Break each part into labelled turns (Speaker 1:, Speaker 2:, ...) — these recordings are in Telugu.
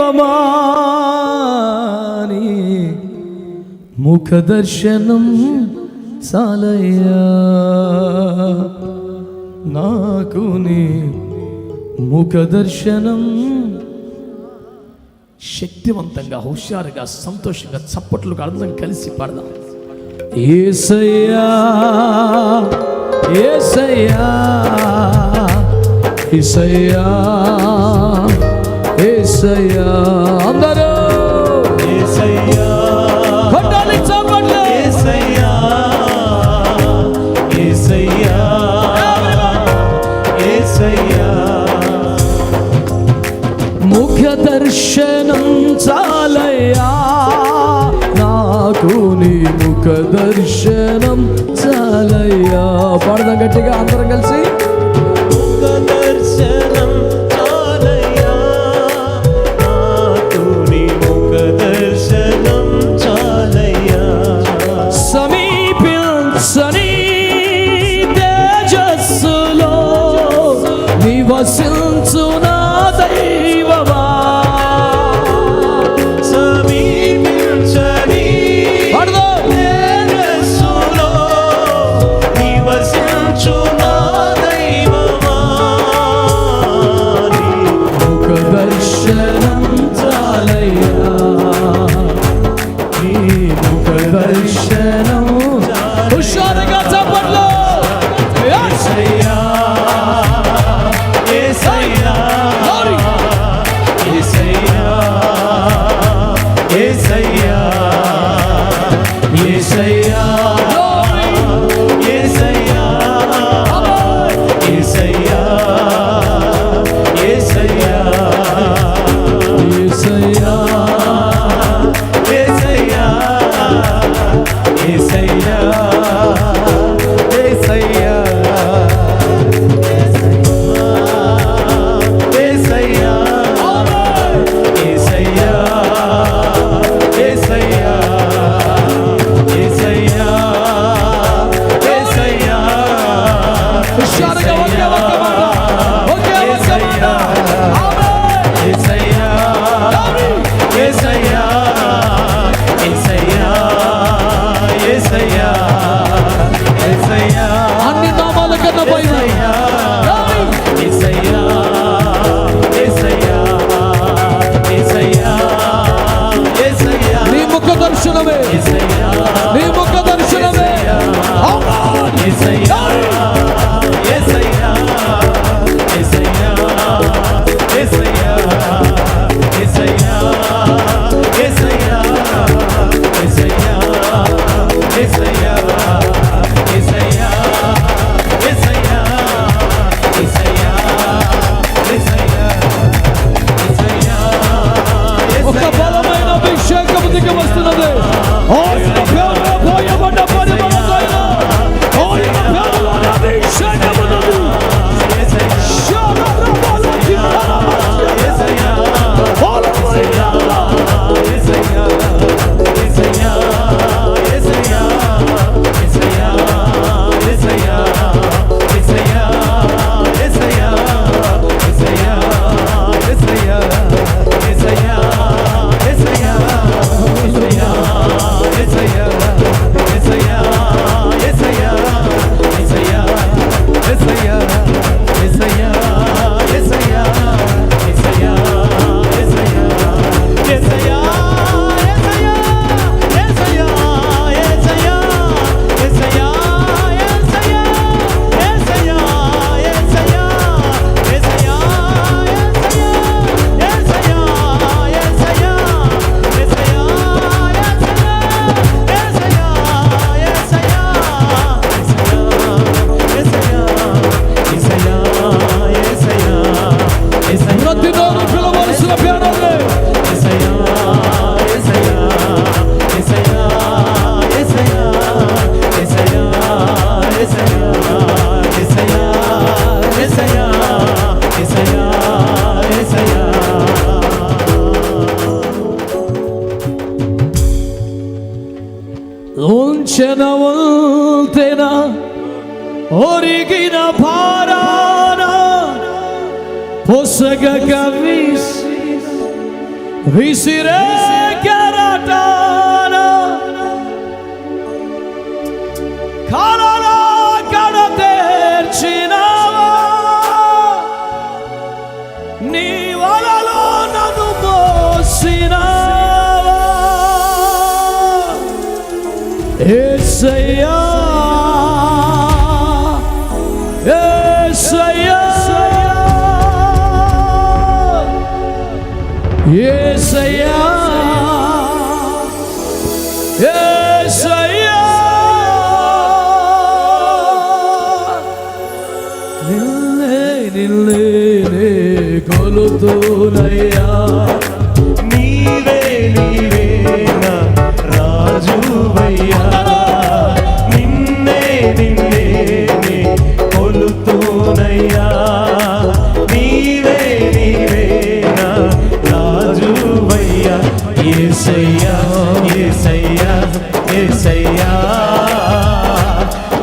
Speaker 1: దైవమా నీ ముఖ దర్శనం చాలయ్యా, నాకు నీ ముఖ దర్శనం. శక్తివంతంగా, హుషారుగా, సంతోషంగా చప్పట్లుగా అందరం కలిసి పాడదాం. యేసయ్యా యేసయ్యా యేసయ్యా యేసయ్యా, అందరూ
Speaker 2: యేసయ్యా
Speaker 1: కొట్టాలి చప్పట్లు.
Speaker 2: యేసయ్యా యేసయ్యా యేసయ్యా,
Speaker 1: ముఖ దర్శనం చాలయ్యా, నాకు నీ ముఖ దర్శనం చాలయ్యా. పాడదాం గట్టిగా అందరం కలిసి.
Speaker 2: ముఖ దర్శనం చాలయ్యా, నాకు నీ ముఖ దర్శనం చాలయ్యా.
Speaker 1: సమీపించని తేజస్సులో నివసించు నా దైవమా,
Speaker 2: సమీపించని తేజస్సులో నివసించు నా దైవమా, నీ
Speaker 1: ముఖ దర్శనం చాలయ్యా, నీ ముఖ దర్శనం. హుషారుగా చప్పట్లు.
Speaker 2: యేసయ్యా యేసయ్యా యేసయ్యా యేసయ్యా యేసయ్యా యేసయ్యా యేసయ్యా యేసయ్యా
Speaker 1: యేసయ్యా
Speaker 2: యేసయ్యా యేసయ్యా యేసయ్యా యేసయ్యా యేసయ్యా యేసయ్యా యేసయ్యా యేసయ్యా
Speaker 1: హుషారుగా ఒకే ఒక్క మాట, ఒకే ఒక్క మాట. ఆమేన్.
Speaker 2: యేసయ్యా యేసయ్యా యేసయ్యా యేసయ్యా యేసయ్యా
Speaker 1: అన్ని నామాల కన్నా పైన
Speaker 2: యేసయ్యా యేసయ్యా యేసయ్యా యేసయ్యా
Speaker 1: నీ ముఖ దర్శనమే,
Speaker 2: యేసయ్యా
Speaker 1: నీ ముఖ దర్శనమే. ఆమేన్.
Speaker 2: యేసయ్యా యేసయ్యా యేసయ్యా యేసయ్యా యేసయ్యా యేసయ్యా యేసయ్యా యేసయ్యా యేసయ్యా యేసయ్యా యేసయ్యా యేసయ్యా యేసయ్యా
Speaker 1: ఒక బలమైన అభిషేకము దిగి వస్తున్నది. ఆయన పేరులో పోయబడ్డ పరిమళమైన ఆయన పేరులో అభిషేకము ఉన్నది. ఉంచెనవంతెన ఒరిగిన భారాన పొసగ కవిసి విసిరే కెరటాన కాలరా కడతేర్చినావా, నీ వలలో నన్ను మోసినావా. యేసయ్యా యేసయ్యా యేసయ్యా యేసయ్యా, నిన్నే కొలుతునయ్యా.
Speaker 2: నీవే నీవే నా రాజువయ్యా, నిన్నే నిన్నే నే కొలుతునయ్యా. నీవే నీవే నా రాజువయ్యా. యేసయ్యా యేసయ్యా యేసయ్యా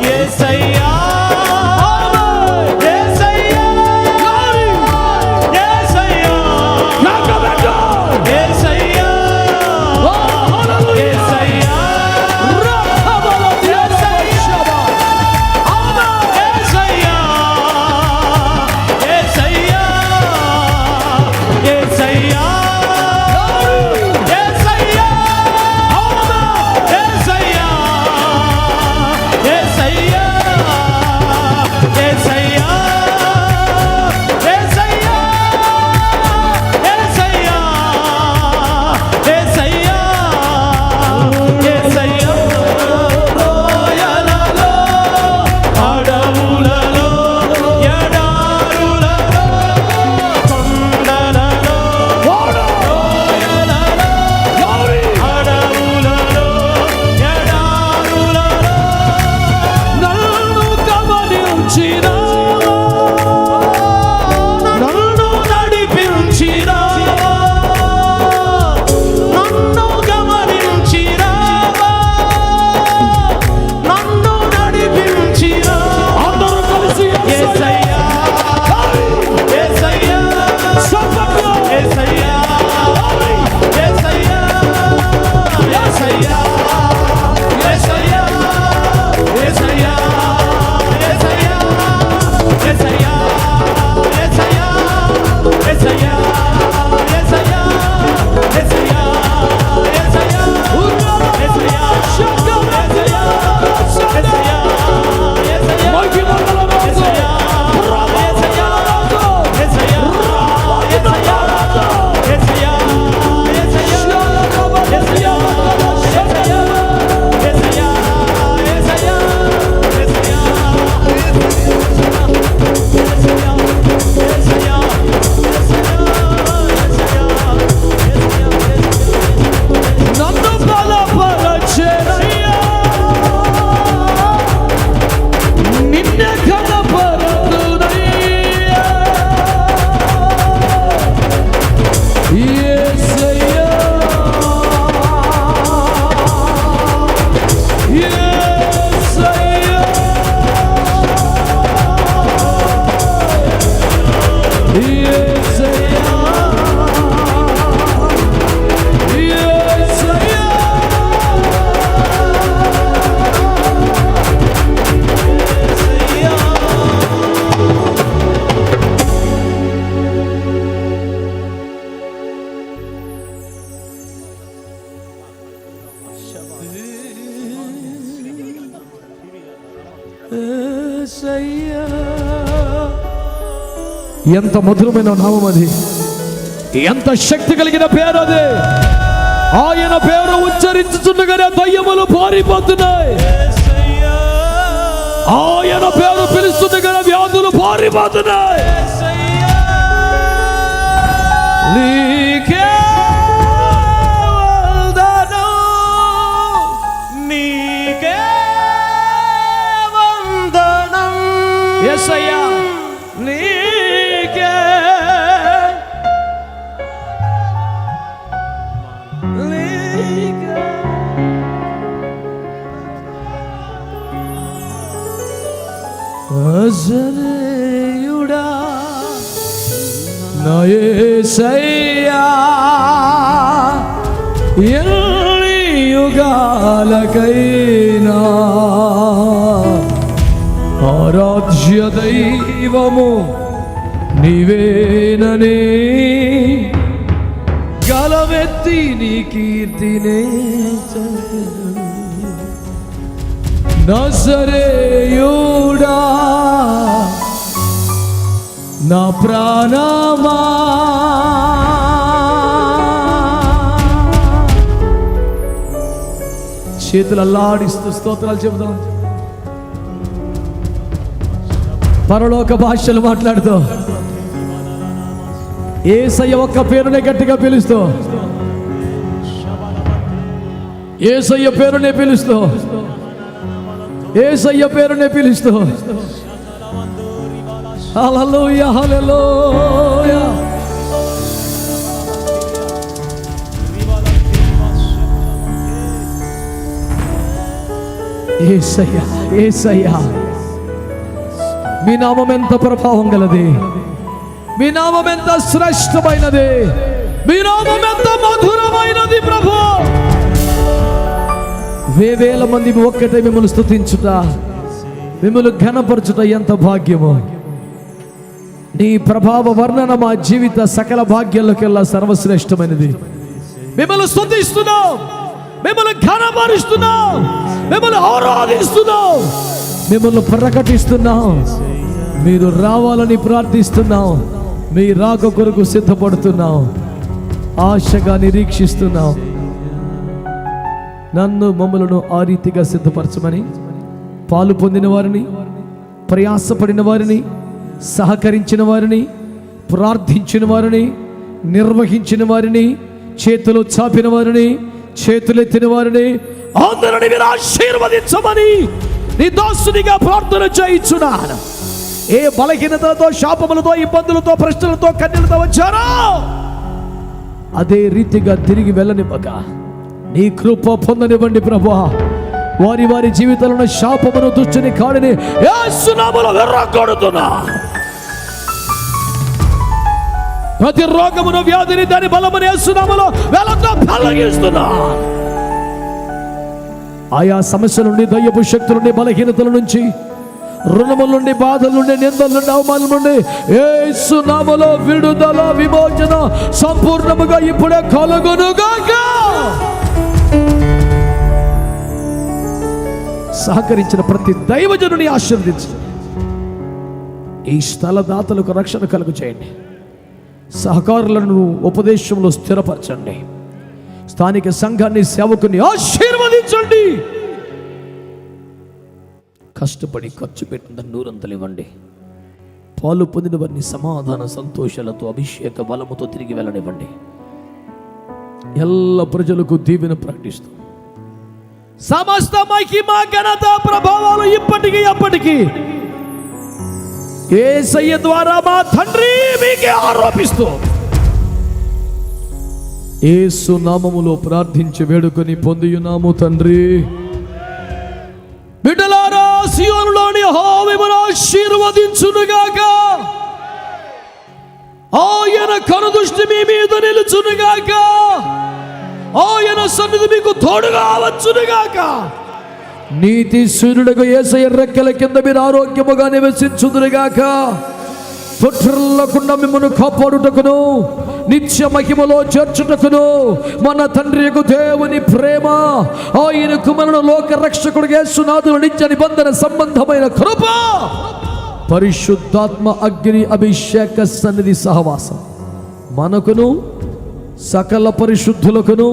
Speaker 2: యేసయ్యా
Speaker 1: ఎంత మధురమైన నామం అది, ఎంత శక్తి కలిగిన పేరు అది. ఆయన పేరు ఉచ్చరించుచుండగానే దయ్యములు పారిపోతున్నాయి. ఆయన పేరు పిలుస్తుండగానే వ్యాధులు పారిపోతున్నాయి. నీకే వందనం,
Speaker 2: నీకే వందనం.
Speaker 1: యేసయ్యా నీకే నజరేయుడా నా యేసయ్యా ఎన్ని యుగాలకైనా ఆరాధ్య దైవము నీవేననే గలవెత్తి నీ కీర్తినే నజరేయుడా నా ప్రాణమా చేతులు అల్లాడిస్తూ స్తోత్రాలు చెబుదాం. పరలోక భాషలు మాట్లాడుతూ యేసయ్య ఒక్క పేరునే గట్టిగా పిలుస్తూ, యేసయ్య పేరునే పిలుస్తూ, యేసయ్య పేరునే పిలుస్తూ, హల్లెలూయా హల్లెలూయా. యేసయ్య యేసయ్య మీ నామం ఎంత ప్రభావం గలది, మీ నామం ఎంత శ్రేష్టమైనది, మీ నామం ఎంత మధురమైనది ప్రభు. వేవేల మంది ఒక్కటే మిమ్మల్ని స్తుతించుట, మిమ్మల్ని ఘనపరచుట ఎంత భాగ్యము. నీ ప్రభావ వర్ణన మా జీవిత సకల భాగ్యాలకెల్లా సర్వశ్రేష్టమైనది. మిమ్మల్ని స్తుతిస్తున్నాం, మిమ్మల్ని ఘనపరుస్తున్నాం, మిమ్మల్ని ఆరాధిస్తున్నాం, మిమ్మల్ని ప్రకటిస్తున్నాం. మీరు రావాలని ప్రార్థిస్తున్నాం, మీ రాక కొరకు సిద్ధపడుతున్నాం, ఆశగా నిరీక్షిస్తున్నాం. నన్ను మమ్మలను ఆ రీతిగా సిద్ధపరచమని పాలు పొందిన వారిని, ప్రయాసపడిన వారిని, సహకరించిన వారిని, ప్రార్థించిన వారిని, నిర్వహించిన వారిని, చేతులు చాపిన వారిని, చేతులెత్తిన వారిని అందరిని మీరు ఆశీర్వదించమని నీ దాసునిగా ప్రార్థన చేయించున్నాను. ఏ బలహీనతలతో, శాపములతో, ఇబ్బందులతో, ప్రశ్నలతో, కన్నీలతో వచ్చారో అదే రీతిగా తిరిగి వెళ్ళనివ్వక నీ కృప పొందనివ్వండి ప్రభువా. వారి వారి జీవితంలో శాపమును, దుష్టుని కాడిని యేసు నామములో వెర్రగొడుతున్నా. ప్రతి రోగమును, వ్యాధిని, దాని బలమును యేసు నామములో వెలతో తొలగిస్తున్నా. ఆయా సమస్యల నుండి, దయ్యపు శక్తుల నుండి, బలహీనతల నుంచి, రుణముల నుండి, బాధల నుండి, నిందల నుండి, అవమానం నుండి యేసు నామములో విడుదల, విమోచన సంపూర్ణముగా ఇప్పుడే కలుగునుగాక. సహకరించిన ప్రతి దైవజనుని ఆశీర్వదించు. ఈ స్థలదాతలకు రక్షణ కలుగు చేయండి. సహకారులను ఉపదేశంలో స్థిరపరచండి. స్థానిక సంఘాన్ని, సేవకుని ఆశీర్వదించండి. కష్టపడి ఖర్చు పెట్టిన నూరంతలు ఇవ్వండి. పాలు పొందిన వారిని సమాధాన సంతోషాలతో, అభిషేక బలముతో తిరిగి వెళ్ళనివ్వండి. ఎల్ల ప్రజలకు దీవెన ప్రకటిస్తూ సమస్త మహిమ, ఘనత, ప్రభావాలు ఇప్పటికీ ఎప్పటికీ యేసయ్య ద్వారా మా తండ్రి మీకే ఆరోపిస్తూ యేసు నామములో ప్రార్థించి వేడుకొని పొందియున్నాము తండ్రి. బిడ్డలారా, సియోనులోని యెహోవా ఆశీర్వదించునుగాక. ఆయన కనుదృష్టి మీ మీద నిలుచునుగాక. ఆయన సన్నిధి మీకు తోడుగా వచ్చునుగాక. నీతి సూర్యుడుగా యేసయ్య రెక్కల కింద మీరు ఆరోగ్యముగా నివసించుదురుగాక. తొట్టిల్లకుండా మిమ్మల్ని కాపాడుటకును, నిత్య మహిమలో చేర్చుటకును మన తండ్రి దేవుని ప్రేమ, ఆయన కుమారుడు లోక రక్షకుడు యేసునాథుడు నిత్య నిబంధన సంబంధమైన కృప, పరిశుద్ధాత్మ అగ్ని అభిషేక సన్నిధి సహవాసం మనకును, సకల పరిశుద్ధులకును,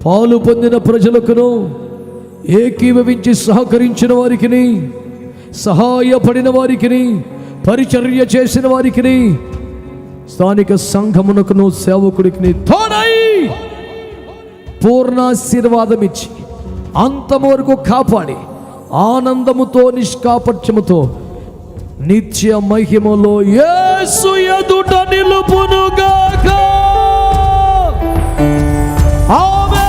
Speaker 1: పాలు పొందిన ప్రజలకును, ఏకీభవించి సహకరించిన వారికి, సహాయపడిన వారికి, పరిచర్య చేసిన వారికి, స్థానిక సంఘమునకును, సేవకుడికి తోడై పూర్ణాశీర్వాదం ఇచ్చి అంతము వరకు కాపాడి ఆనందముతో, నిష్కాపట్యముతో నిత్య మహిమలో యేసు ఎదుట నిలుపునుగాక. ఆమేన్.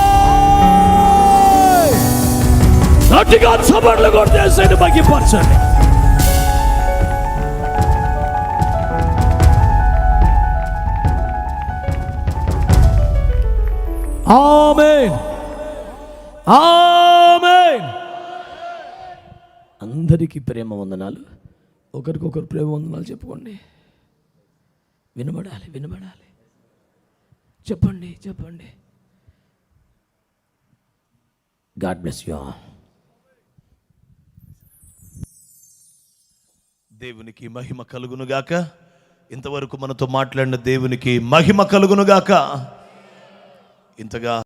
Speaker 1: గట్టిగా చప్పట్లు కొట్టి యేసుని మహిమపరచండి. ఆమేన్, ఆమేన్. అందరికీ ప్రేమ వందనాలు. ఒకరికొకరు ప్రేమ వందనాలు చెప్పుకోండి. వినబడాలి, వినబడాలి. చెప్పండి, చెప్పండి. God bless you all.
Speaker 2: దేవునికి మహిమ కలుగునుగాక. ఇంతవరకు మనతో మాట్లాడిన దేవునికి మహిమ కలుగునుగాక. ఇంతగా